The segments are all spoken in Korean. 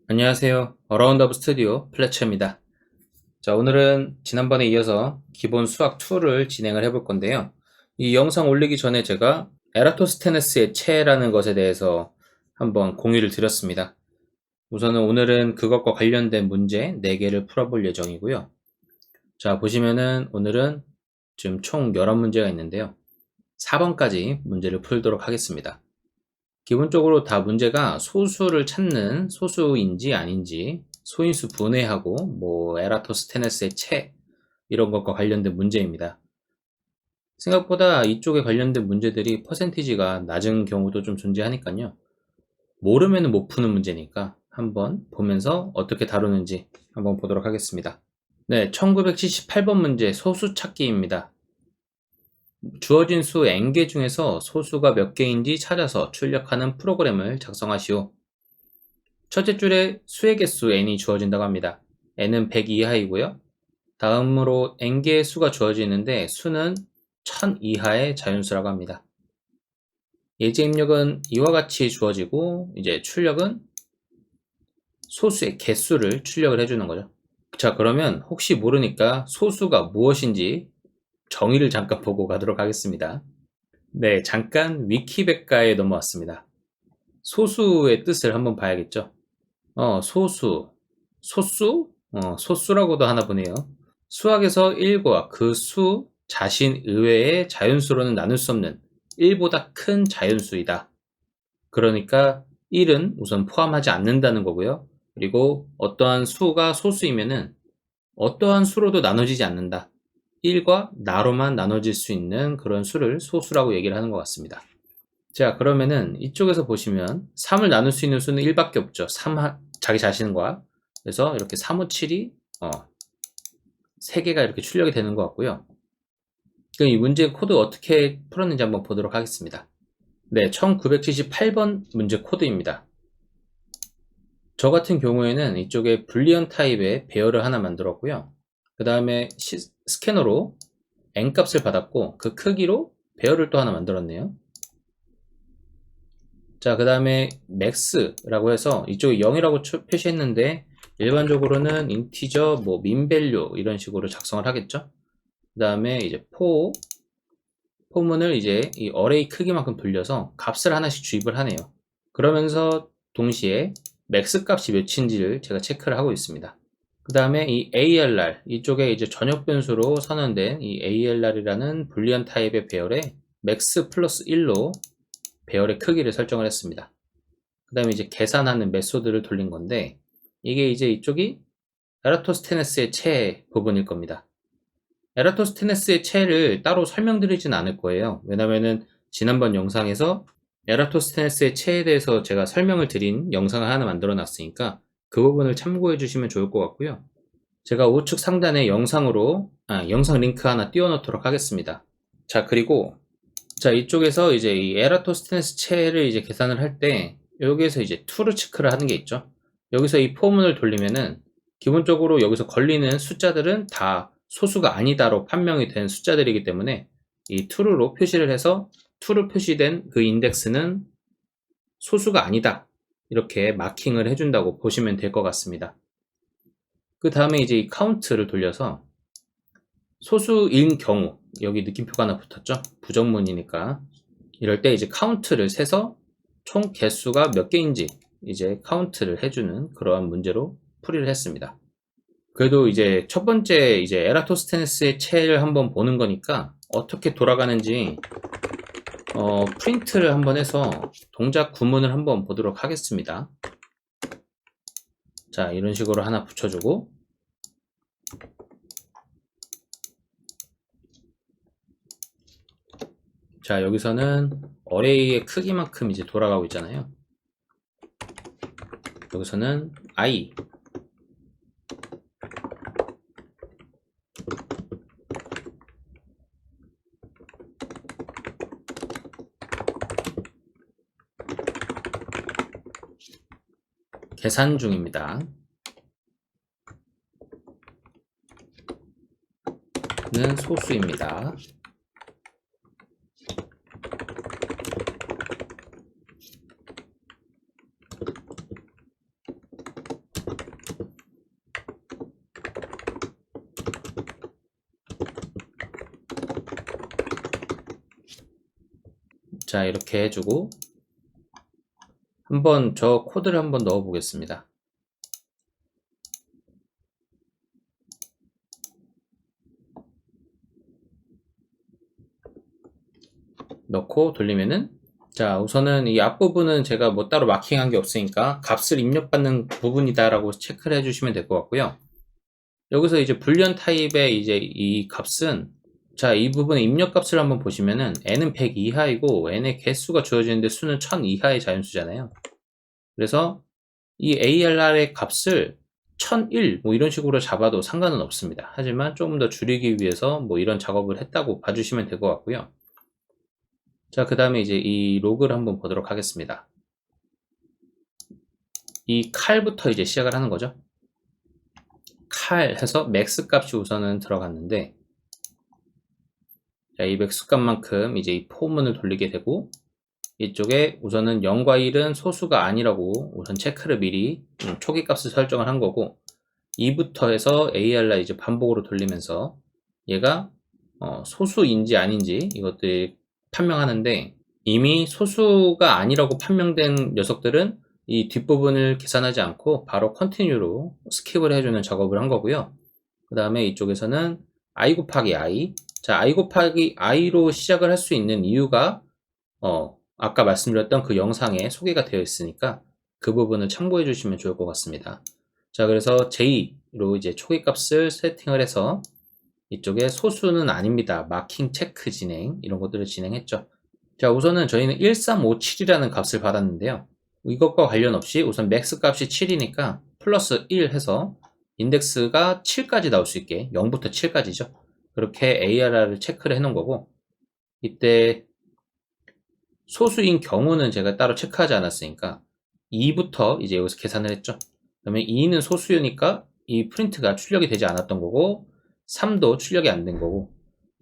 안녕하세요. 어라운드업 스튜디오 플래처입니다. 자, 오늘은 지난번에 이어서 기본 수학 2를 진행을 해볼 건데요. 이 영상 올리기 전에 제가 에라토스테네스의 체라는 것에 대해서 한번 공유를 드렸습니다. 우선은 오늘은 그것과 관련된 문제 4개를 풀어볼 예정이고요. 자, 보시면은 오늘은 지금 총 11문제가 있는데요. 4번까지 문제를 풀도록 하겠습니다. 기본적으로 다 문제가 소수를 찾는 소수인지 아닌지, 소인수 분해하고 에라토스테네스의 체 이런 것과 관련된 문제입니다. 생각보다 이쪽에 관련된 문제들이 퍼센티지가 낮은 경우도 좀 존재하니까요. 모르면 못 푸는 문제니까 한번 보면서 어떻게 다루는지 한번 보도록 하겠습니다. 네, 1978번 문제 소수 찾기입니다. 주어진 수 n개 중에서 소수가 몇 개인지 찾아서 출력하는 프로그램을 작성하시오. 첫째 줄에 수의 개수 n이 주어진다고 합니다. n은 100 이하이고요. 다음으로 n개의 수가 주어지는데 수는 1000 이하의 자연수라고 합니다. 예제 입력은 이와 같이 주어지고 이제 출력은 소수의 개수를 출력을 해주는 거죠. 자, 그러면 혹시 모르니까 소수가 무엇인지 정의를 잠깐 보고 가도록 하겠습니다. 네, 잠깐 위키백과에 넘어왔습니다. 소수의 뜻을 한번 봐야겠죠. 소수, 소수? 소수라고도 하나 보네요. 수학에서 1과 그 수 자신 이외의 자연수로는 나눌 수 없는 1보다 큰 자연수이다. 그러니까 1은 우선 포함하지 않는다는 거고요. 그리고 어떠한 수가 소수이면은 어떠한 수로도 나눠지지 않는다. 1과 나로만 나눠질 수 있는 그런 수를 소수라고 얘기를 하는 것 같습니다. 자, 그러면은 이쪽에서 보시면 3을 나눌 수 있는 수는 1밖에 없죠. 자기 자신과. 그래서 이렇게 3, 5, 7이 3개가 이렇게 출력이 되는 것 같고요. 그럼 이 문제 코드 어떻게 풀었는지 한번 보도록 하겠습니다. 네, 1978번 문제 코드입니다. 저 같은 경우에는 이쪽에 불리언 타입의 배열을 하나 만들었고요. 그 다음에 스캐너로 n값을 받았고 그 크기로 배열을 또 하나 만들었네요. 자, 그 다음에 max라고 해서 이쪽에 0이라고 표시했는데 일반적으로는 인티저, 민밸류 이런 식으로 작성을 하겠죠. 그 다음에 이제 포문을 이제 이 어레이 크기만큼 돌려서 값을 하나씩 주입을 하네요. 그러면서 동시에 max 값이 몇인지를 제가 체크를 하고 있습니다. 그 다음에 이 ALR, 이쪽에 이제 전역 변수로 선언된 이 ALR이라는 불리언 타입의 배열에 max 플러스 1로 배열의 크기를 설정을 했습니다. 그 다음에 이제 계산하는 메소드를 돌린 건데 이게 이제 이쪽이 에라토스테네스의 체 부분일 겁니다. 에라토스테네스의 체를 따로 설명드리진 않을 거예요. 왜냐면은 지난번 영상에서 에라토스테네스의 체에 대해서 제가 설명을 드린 영상을 하나 만들어 놨으니까 그 부분을 참고해 주시면 좋을 것 같고요. 제가 우측 상단에 영상 링크 하나 띄워 놓도록 하겠습니다. 자, 그리고 이쪽에서 이제 이 에라토스테네스 체를 이제 계산을 할 때 여기에서 이제 투르 체크를 하는 게 있죠. 여기서 이 포문을 돌리면은 기본적으로 여기서 걸리는 숫자들은 다 소수가 아니다로 판명이 된 숫자들이기 때문에 이 true로 표시를 해서 true 표시된 그 인덱스는 소수가 아니다 이렇게 마킹을 해준다고 보시면 될 것 같습니다. 그 다음에 이제 이 count를 돌려서 소수인 경우 여기 느낌표가 하나 붙었죠. 부정문이니까 이럴 때 이제 count를 세서 총 개수가 몇 개인지 이제 count를 해주는 그러한 문제로 풀이를 했습니다. 그래도 이제 첫 번째 이제 에라토스테네스의 체를 한번 보는 거니까 어떻게 돌아가는지 프린트를 한번 해서 동작 구문을 한번 보도록 하겠습니다. 자, 이런 식으로 하나 붙여주고 자, 여기서는 어레이의 크기만큼 이제 돌아가고 있잖아요. 여기서는 I 계산 중입니다. 는 소수입니다. 자, 이렇게 해주고 한번 저 코드를 한번 넣어 보겠습니다. 넣고 돌리면은, 자, 우선은 이 앞부분은 제가 뭐 따로 마킹한 게 없으니까 값을 입력받는 부분이다 라고 체크를 해주시면 될 것 같고요. 여기서 이제 불리언 타입의 이제 이 값은, 자, 이 부분의 입력값을 한번 보시면은 n은 100 이하이고 n의 개수가 주어지는데 수는 1000 이하의 자연수잖아요. 그래서 이 ARR의 값을 1001 뭐 이런 식으로 잡아도 상관은 없습니다. 하지만 조금 더 줄이기 위해서 뭐 이런 작업을 했다고 봐주시면 될 것 같고요. 자, 그 다음에 이제 이 로그를 한번 보도록 하겠습니다. 이 칼부터 이제 시작을 하는 거죠. 칼 해서 맥스 값이 우선은 들어갔는데, 자, 이 맥스 값만큼 이제 이 포문을 돌리게 되고, 이쪽에 우선은 0과 1은 소수가 아니라고 우선 체크를 미리 초기 값을 설정을 한 거고, 2부터 해서 AR라 이제 반복으로 돌리면서 얘가 소수인지 아닌지 이것들 판명하는데, 이미 소수가 아니라고 판명된 녀석들은 이 뒷부분을 계산하지 않고 바로 컨티뉴로 스킵을 해주는 작업을 한 거고요. 그 다음에 이쪽에서는 i 곱하기 i, 자, i 곱하기 i로 시작을 할 수 있는 이유가 아까 말씀드렸던 그 영상에 소개가 되어 있으니까 그 부분을 참고해 주시면 좋을 것 같습니다. 자, 그래서 J로 이제 초기 값을 세팅을 해서 이쪽에 소수는 아닙니다, 마킹 체크 진행, 이런 것들을 진행했죠. 자, 우선은 저희는 1357이라는 값을 받았는데요. 이것과 관련 없이 우선 맥스 값이 7이니까 플러스 1 해서 인덱스가 7까지 나올 수 있게, 0부터 7까지죠. 그렇게 ARR을 체크를 해 놓은 거고, 이때 소수인 경우는 제가 따로 체크하지 않았으니까 2부터 이제 여기서 계산을 했죠. 그러면 2는 소수니까 이 프린트가 출력이 되지 않았던 거고, 3도 출력이 안 된 거고,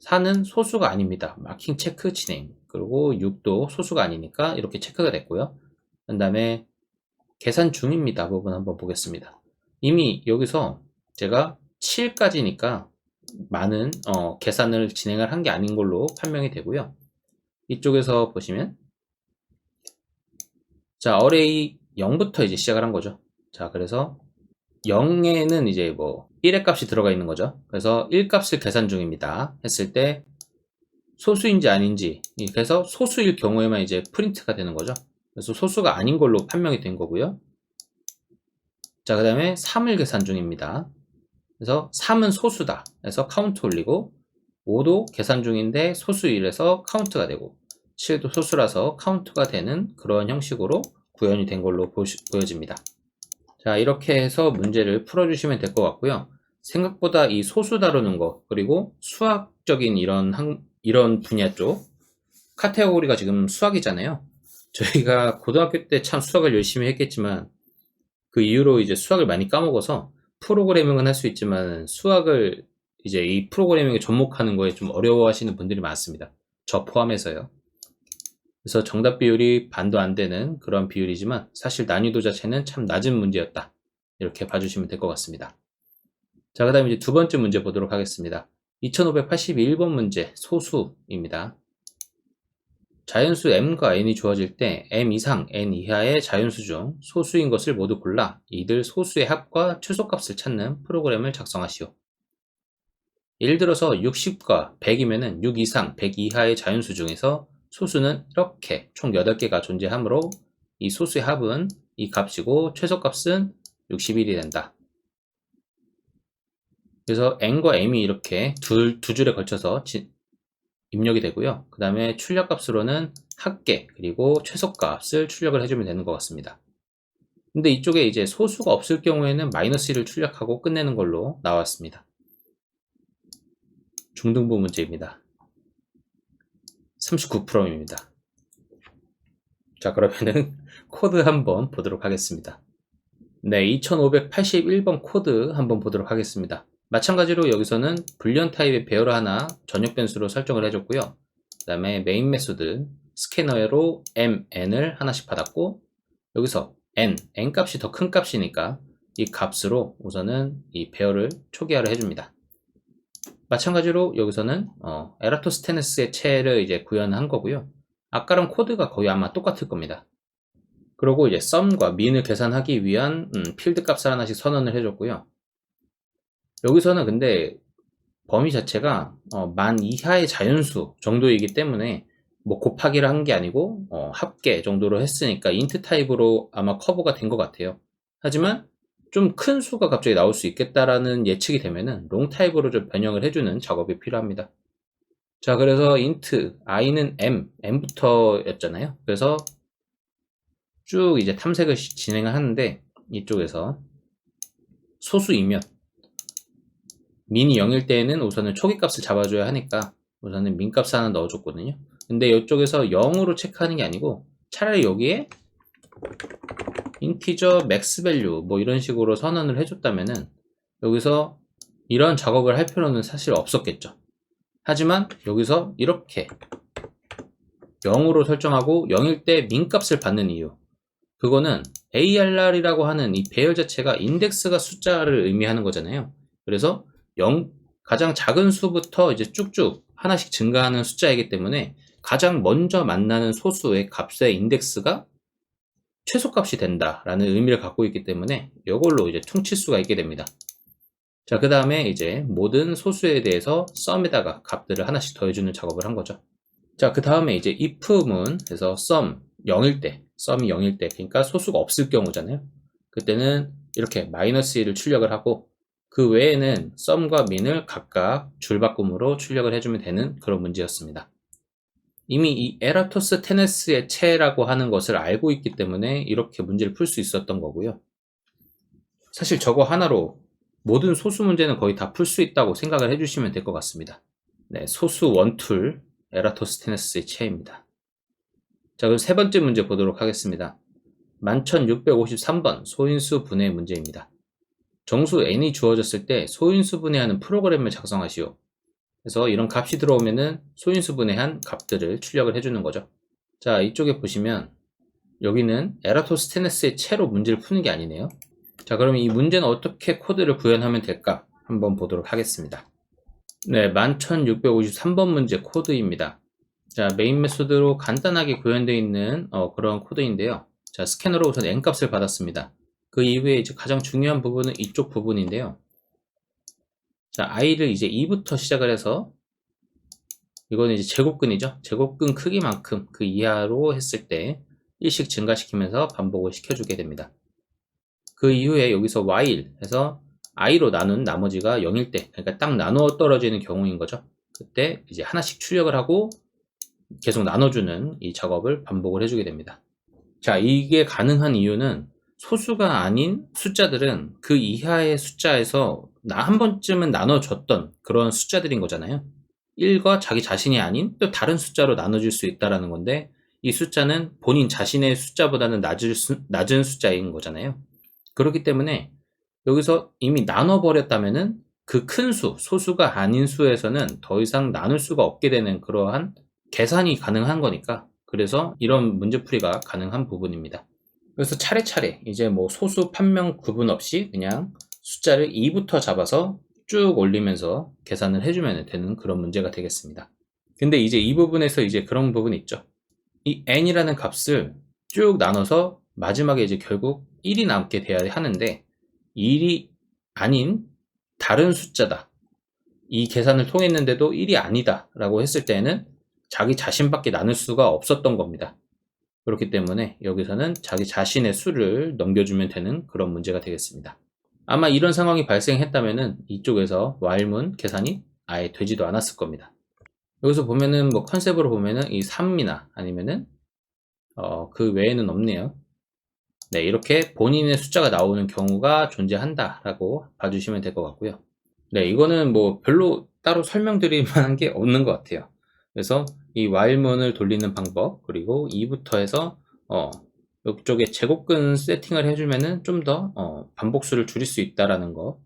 4는 소수가 아닙니다, 마킹 체크 진행, 그리고 6도 소수가 아니니까 이렇게 체크가 됐고요. 그 다음에 계산 중입니다 부분 한번 보겠습니다. 이미 여기서 제가 7까지니까 많은 계산을 진행을 한 게 아닌 걸로 판명이 되고요. 이쪽에서 보시면, 자, 어레이 0부터 이제 시작을 한 거죠. 자, 그래서 0에는 이제 뭐 1의 값이 들어가 있는 거죠. 그래서 1 값을 계산 중입니다 했을 때 소수인지 아닌지, 그래서 소수일 경우에만 이제 프린트가 되는 거죠. 그래서 소수가 아닌 걸로 판명이 된 거고요. 자, 그 다음에 3을 계산 중입니다. 그래서 3은 소수다 해서 카운트 올리고, 5도 계산 중인데 소수일에서 카운트가 되고, 7도 소수라서 카운트가 되는 그런 형식으로 구현이 된 걸로 보여집니다. 자, 이렇게 해서 문제를 풀어주시면 될 것 같고요. 생각보다 이 소수 다루는 거, 그리고 수학적인 이런 분야 쪽 카테고리가 지금 수학이잖아요. 저희가 고등학교 때 참 수학을 열심히 했겠지만 그 이후로 이제 수학을 많이 까먹어서 프로그래밍은 할 수 있지만 수학을 이제 이 프로그래밍에 접목하는 거에 좀 어려워하시는 분들이 많습니다. 저 포함해서요. 그래서 정답 비율이 반도 안 되는 그런 비율이지만 사실 난이도 자체는 참 낮은 문제였다, 이렇게 봐주시면 될 것 같습니다. 자, 그 다음에 이제 두 번째 문제 보도록 하겠습니다. 2581번 문제, 소수입니다. 자연수 m과 n이 주어질 때 m 이상 n 이하의 자연수 중 소수인 것을 모두 골라 이들 소수의 합과 최소값을 찾는 프로그램을 작성하시오. 예를 들어서 60과 100이면은 6 이상 100 이하의 자연수 중에서 소수는 이렇게 총 8개가 존재하므로 이 소수의 합은 이 값이고 최소값은 61이 된다. 그래서 n과 m이 이렇게 두 줄에 걸쳐서 입력이 되고요. 그 다음에 출력값으로는 합계 그리고 최소값을 출력을 해주면 되는 것 같습니다. 근데 이쪽에 이제 소수가 없을 경우에는 -1을 출력하고 끝내는 걸로 나왔습니다. 중등부 문제입니다. 39%입니다. 자, 그러면은 코드 한번 보도록 하겠습니다. 네, 2581번 코드 한번 보도록 하겠습니다. 마찬가지로 여기서는 불리언 타입의 배열을 하나 전역 변수로 설정을 해줬고요. 그 다음에 메인 메소드 스캐너로 n을 하나씩 받았고, 여기서 n 값이 더 큰 값이니까 이 값으로 우선은 이 배열을 초기화를 해줍니다. 마찬가지로 여기서는 에라토스테네스의 체를 이제 구현한 거고요. 아까랑 코드가 거의 아마 똑같을 겁니다. 그리고 이제 썸과 민을 계산하기 위한 필드 값을 하나씩 선언을 해줬고요. 여기서는 근데 범위 자체가 만 이하의 자연수 정도이기 때문에 뭐 곱하기를 한 게 아니고 합계 정도로 했으니까 인트 타입으로 아마 커버가 된 것 같아요. 하지만 좀 큰 수가 갑자기 나올 수 있겠다라는 예측이 되면은 롱 타입으로 좀 변형을 해주는 작업이 필요합니다. 자, 그래서 int i는 m부터였잖아요. 그래서 쭉 이제 탐색을 진행을 하는데 이쪽에서 소수이면 민이 0일 때에는 우선은 초기 값을 잡아줘야 하니까 우선은 민 값을 하나 넣어줬거든요. 근데 이쪽에서 0으로 체크하는 게 아니고 차라리 여기에 인티저 맥스 밸류 뭐 이런 식으로 선언을 해줬다면은 여기서 이런 작업을 할 필요는 사실 없었겠죠. 하지만 여기서 이렇게 0으로 설정하고 0일 때 민 값을 받는 이유, 그거는 ARR이라고 하는 이 배열 자체가 인덱스가 숫자를 의미하는 거잖아요. 그래서 가장 작은 수부터 이제 쭉쭉 하나씩 증가하는 숫자이기 때문에 가장 먼저 만나는 소수의 값의 인덱스가 최소값이 된다라는 의미를 갖고 있기 때문에 이걸로 이제 퉁칠 수가 있게 됩니다. 자, 그 다음에 이제 모든 소수에 대해서 썸에다가 값들을 하나씩 더해주는 작업을 한 거죠. 자, 그 다음에 이제 if문 해서 sum 0일 때, 썸이 0일 때, 그러니까 소수가 없을 경우잖아요. 그때는 이렇게 -1을 출력을 하고 그 외에는 썸과 민을 각각 줄바꿈으로 출력을 해주면 되는 그런 문제였습니다. 이미 이 에라토스테네스의 체라고 하는 것을 알고 있기 때문에 이렇게 문제를 풀 수 있었던 거고요. 사실 저거 하나로 모든 소수 문제는 거의 다 풀 수 있다고 생각을 해주시면 될 것 같습니다. 네, 소수 원툴 에라토스테네스의 체입니다. 자, 그럼 세 번째 문제 보도록 하겠습니다. 11653번 소인수 분해 문제입니다. 정수 n이 주어졌을 때 소인수 분해하는 프로그램을 작성하시오. 그래서 이런 값이 들어오면은 소인수 분해한 값들을 출력을 해주는 거죠. 자, 이쪽에 보시면 여기는 에라토스테네스의 체로 문제를 푸는 게 아니네요. 자, 그럼 이 문제는 어떻게 코드를 구현하면 될까 한번 보도록 하겠습니다. 네, 11653번 문제 코드입니다. 자, 메인 메소드로 간단하게 구현되어 있는 그런 코드인데요. 자, 스캐너로 우선 n 값을 받았습니다. 그 이후에 이제 가장 중요한 부분은 이쪽 부분인데요. 자, i를 이제 2부터 시작을 해서 이거는 이제 제곱근이죠. 제곱근 크기만큼 그 이하로 했을 때 1씩 증가시키면서 반복을 시켜주게 됩니다. 그 이후에 여기서 while 해서 i로 나눈 나머지가 0일 때, 그러니까 딱 나누어 떨어지는 경우인 거죠. 그때 이제 하나씩 출력을 하고 계속 나눠주는 이 작업을 반복을 해주게 됩니다. 자, 이게 가능한 이유는 소수가 아닌 숫자들은 그 이하의 숫자에서 한 번쯤은 나눠줬던 그런 숫자들인 거잖아요. 1과 자기 자신이 아닌 또 다른 숫자로 나눠질 수 있다는 건데 이 숫자는 본인 자신의 숫자보다는 낮은 숫자인 거잖아요. 그렇기 때문에 여기서 이미 나눠버렸다면은 그 큰 수, 소수가 아닌 수에서는 더 이상 나눌 수가 없게 되는 그러한 계산이 가능한 거니까, 그래서 이런 문제풀이가 가능한 부분입니다. 그래서 차례차례 이제 뭐 소수 판명 구분 없이 그냥 숫자를 2부터 잡아서 쭉 올리면서 계산을 해주면 되는 그런 문제가 되겠습니다. 근데 이제 이 부분에서 이제 그런 부분이 있죠. 이 n이라는 값을 쭉 나눠서 마지막에 이제 결국 1이 남게 돼야 하는데 1이 아닌 다른 숫자다, 이 계산을 통했는데도 1이 아니다 라고 했을 때는 자기 자신밖에 나눌 수가 없었던 겁니다. 그렇기 때문에 여기서는 자기 자신의 수를 넘겨주면 되는 그런 문제가 되겠습니다. 아마 이런 상황이 발생했다면은 이쪽에서 while문 계산이 아예 되지도 않았을 겁니다. 여기서 보면은 뭐 컨셉으로 보면은 이 3이나 아니면은 그 외에는 없네요. 네, 이렇게 본인의 숫자가 나오는 경우가 존재한다 라고 봐주시면 될 것 같고요. 네, 이거는 뭐 별로 따로 설명드릴 만한 게 없는 것 같아요. 그래서 이 while문을 돌리는 방법, 그리고 2부터 해서 이쪽에 제곱근 세팅을 해주면은 좀 더 반복수를 줄일 수 있다라는 거,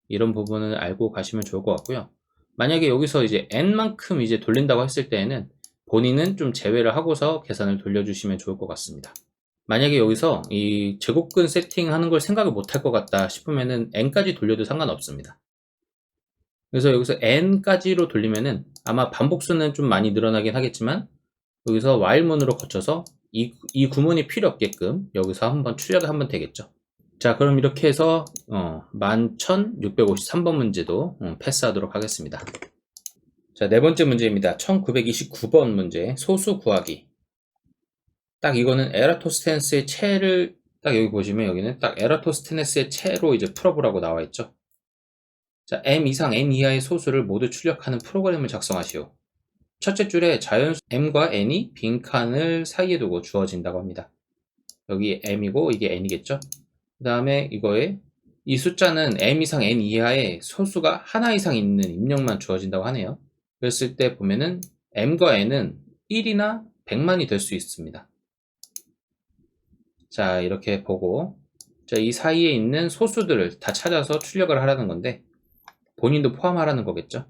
이런 부분을 알고 가시면 좋을 것 같고요. 만약에 여기서 이제 n만큼 이제 돌린다고 했을 때에는 본인은 좀 제외를 하고서 계산을 돌려주시면 좋을 것 같습니다. 만약에 여기서 이 제곱근 세팅하는 걸 생각을 못 할 것 같다 싶으면은 n까지 돌려도 상관없습니다. 그래서 여기서 n까지로 돌리면은 아마 반복수는 좀 많이 늘어나긴 하겠지만 여기서 while문으로 거쳐서 이 구문이 필요 없게끔 여기서 한번 출력을 하면 되겠죠. 자, 그럼 이렇게 해서 11,653번 문제도 패스하도록 하겠습니다. 자, 네 번째 문제입니다. 1929번 문제, 소수 구하기. 딱 이거는 에라토스테네스의 체를 딱 여기 보시면 여기는 딱 에라토스테네스의 체로 이제 풀어보라고 나와 있죠. 자, m 이상 n 이하의 소수를 모두 출력하는 프로그램을 작성하시오. 첫째 줄에 자연수 m과 n이 빈칸을 사이에 두고 주어진다고 합니다. 여기 m이고 이게 n이겠죠. 그 다음에 이거에 이 숫자는 m 이상 n 이하의 소수가 하나 이상 있는 입력만 주어진다고 하네요. 그랬을 때 보면은 m과 n은 1이나 100만이 될 수 있습니다. 자, 이렇게 보고 자, 이 사이에 있는 소수들을 다 찾아서 출력을 하라는 건데 본인도 포함하라는 거겠죠.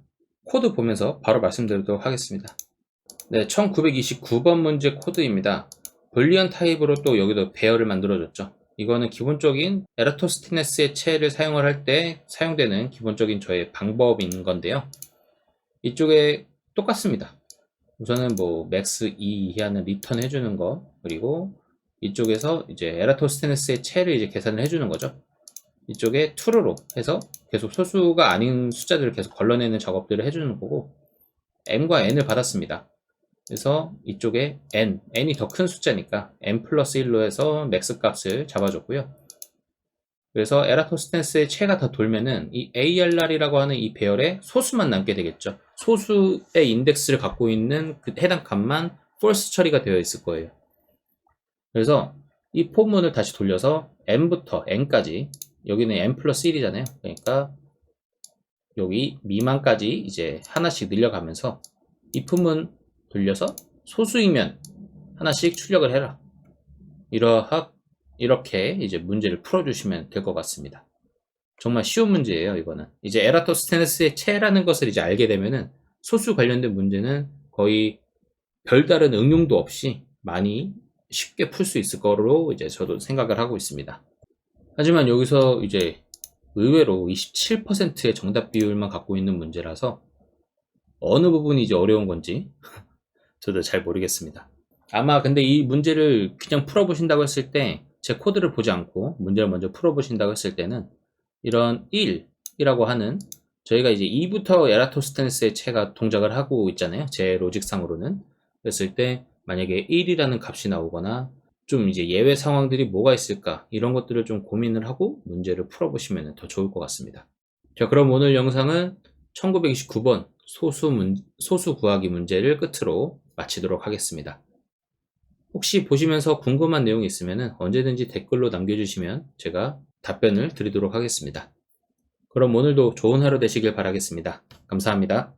코드 보면서 바로 말씀드리도록 하겠습니다. 네, 1929번 문제 코드입니다. 불리언 타입으로 또 여기도 배열을 만들어줬죠. 이거는 기본적인 에라토스테네스의 체를 사용을 할 때 사용되는 기본적인 저의 방법인 건데요. 이쪽에 똑같습니다. 우선은 뭐 max 2 이하는 리턴 해주는 거, 그리고 이쪽에서 이제 에라토스테네스의 체를 이제 계산을 해주는 거죠. 이쪽에 true로 해서 계속 소수가 아닌 숫자들을 계속 걸러내는 작업들을 해주는 거고, m과 n을 받았습니다. 그래서 이쪽에 n이 더 큰 숫자니까 n 플러스 1로 해서 맥스 값을 잡아줬고요. 그래서 에라토스테네스의 체가 더 돌면은 이 ARR이라고 하는 이 배열에 소수만 남게 되겠죠. 소수의 인덱스를 갖고 있는 그 해당 값만 false 처리가 되어 있을 거예요. 그래서 이 포문을 다시 돌려서 m부터 n까지, 여기는 n 플러스 1이잖아요. 그러니까 여기 미만까지 이제 하나씩 늘려가면서 이 품은 돌려서 소수이면 하나씩 출력을 해라. 이렇게 이제 문제를 풀어주시면 될 것 같습니다. 정말 쉬운 문제예요, 이거는. 이제 에라토스테네스의 체라는 것을 이제 알게 되면은 소수 관련된 문제는 거의 별다른 응용도 없이 많이 쉽게 풀 수 있을 거로 이제 저도 생각을 하고 있습니다. 하지만 여기서 이제 의외로 27%의 정답 비율만 갖고 있는 문제라서 어느 부분이 이제 어려운 건지 저도 잘 모르겠습니다. 아마 근데 이 문제를 그냥 풀어보신다고 했을 때 제 코드를 보지 않고 문제를 먼저 풀어보신다고 했을 때는 이런 1이라고 하는, 저희가 이제 2부터 에라토스테네스의 체가 동작을 하고 있잖아요. 제 로직상으로는. 그랬을 때 만약에 1이라는 값이 나오거나 좀 이제 예외 상황들이 뭐가 있을까, 이런 것들을 좀 고민을 하고 문제를 풀어보시면 더 좋을 것 같습니다. 자, 그럼 오늘 영상은 1929번 소수 구하기 문제를 끝으로 마치도록 하겠습니다. 혹시 보시면서 궁금한 내용이 있으면 언제든지 댓글로 남겨주시면 제가 답변을 드리도록 하겠습니다. 그럼 오늘도 좋은 하루 되시길 바라겠습니다. 감사합니다.